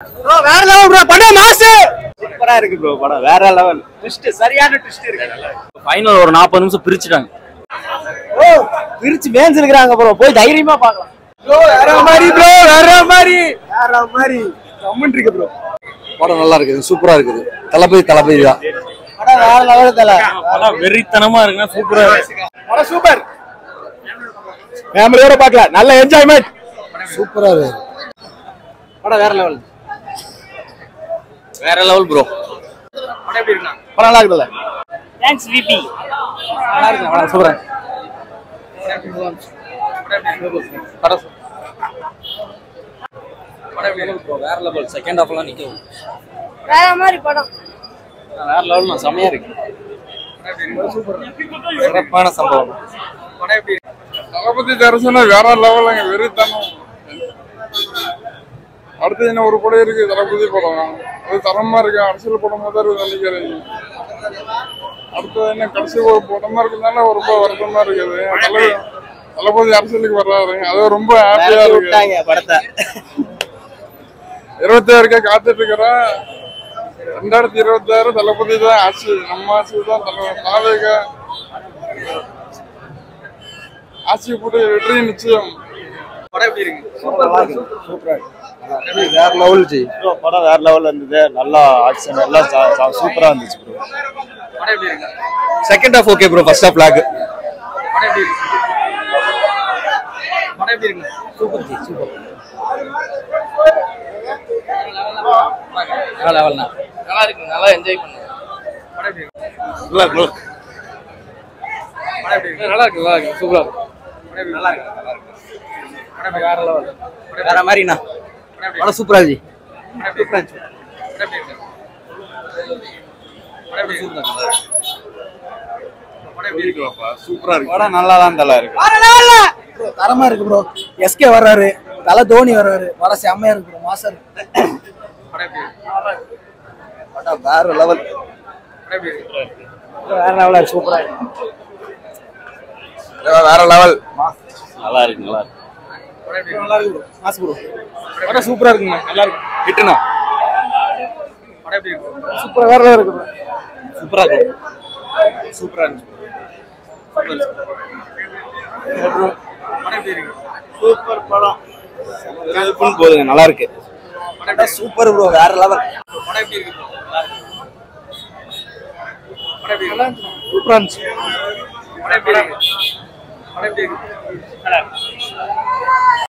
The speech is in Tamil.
ப்ரோ வேற லெவல் ப்ரோ படம் மாஸ் சூப்பரா இருக்கு ப்ரோ படம் வேற லெவல் ட்விஸ்ட் சரியான ட்விஸ்ட் இருக்கு ஃபைனல் ஒரு 40 நிமிஷம் பிரிச்சுட்டாங்க ஓ பிரிச்சு மேஞ்சிருக்காங்க ப்ரோ போய் தைரியமா பார்க்கலாம் ப்ரோ வேற மாதிரி ப்ரோ வேற மாதிரி கமெண்ட் இருக்கு ப்ரோ படம் நல்லா இருக்குது சூப்பரா இருக்குது தளபதி தான் படம் வேற லெவல் தல படம் வெறித்தனமா இருக்குன்னா சூப்பரா இருக்கு படம் சூப்பர் ஃபேமிலியோட பார்க்கலாம் நல்ல என்ஜாய்மென்ட் சூப்பரா இருக்கு படம் வேற லெவல் ப்ரோ படம் எப்படி இருக்கு படம் நல்லா இருக்குல்ல தேங்க்ஸ் விபி நல்லா இருக்கு படம் சூப்பரா படம் வேற லெவல் செகண்ட் ஹாஃப்லாம் நிக்கும் வேற மாதிரி படம் வேற லெவல் நான் செமையா இருக்கு சிறப்பான சம்பவம் தளபதி தரிசனம் வேற லெவலுங்க வெறித்தனம் அடுத்து என்ன ஒரு படம் இருக்கு தளபதி படம் அது தரமா இருக்கு அரசியல் படமா தான் இருக்கு நினைக்கிறேன் அடுத்து என்ன கடைசி ஒரு படமா இருக்குனால ரொம்ப வருத்தமா இருக்குது தளபதி அரசியலுக்கு வர்றாரு அது ரொம்ப ஹாப்பியா இருக்கு படத்தை 26 காத்துட்டு இருக்கிறேன் 2026 தளபதி தான் ஆட்சி நம்ம ஆட்சி தான் தலைவக ஆட்சி போட்டு வெற்றி நிச்சயம் படம் எப்படி இருக்கு சூப்பரா வேற லெவல் ஜி படம் வேற லெவல்ல இருந்தது நல்லா ஆக்ஷன் எல்லாம் சூப்பரா இருந்துச்சு ப்ரோ படம் எப்படி இருக்கு second half okay bro first half lag படம் எப்படி இருக்கு படம் எப்படி இருக்கு சூப்பர் ஜி சூப்பர் வேற லெவல்னா நல்லா இருக்கு நல்லா என்ஜாய் பண்ணுங்க படம் எப்படி இருக்கு நல்லா ப்ரோ படம் எப்படி இருக்கு நல்லா இருக்கு சூப்பரா இருக்கு நல்லா இருக்கு படம் வேற லெவல் வேற மாதிரிண்ணா படம் சூப்பரா ஜி படம் எப்படி இருக்கு படம் எப்படி இருக்கு படம் எப்படி இருக்கு சூப்பரா இருக்கு படம் நல்லா தான் தல இருக்கு தரமா இருக்கு ப்ரோ எஸ்கே வர்றாரு தல தோனி வர்றாரு வர செம்மையா இருக்கு ப்ரோ மாசம் இருக்கு படம் எப்படி இருக்கு படம் வேற லெவல் படம் எப்படி இருக்கு வேற லெவலா இருக்கு சூப்பரா இருக்கு வேற லெவல் நல்லா இருக்கு படம் எப்படி இருக்கு நல்லா இருக்கு ப்ரோ மாஸ் ப்ரோ படம் சூப்பரா இருக்குங்க நல்லா இருக்கு ஹிட்னா படம் எப்படி இருக்கு சூப்பரா வேற லெவலா இருக்கு ப்ரோ சூப்பரா இருக்கு சூப்பரா இருந்துச்சு படம் எப்படி இருக்கு சூப்பர் படம் போதுங்க நல்லா இருக்கு படம் சூப்பர் ப்ரோ வேற லெவல் படம் எப்படி இருக்கு படம் எப்படி இருக்கு சூப்பரா இருந்துச்சு படம் எப்படி இருக்கு படம் எப்படி இருக்கு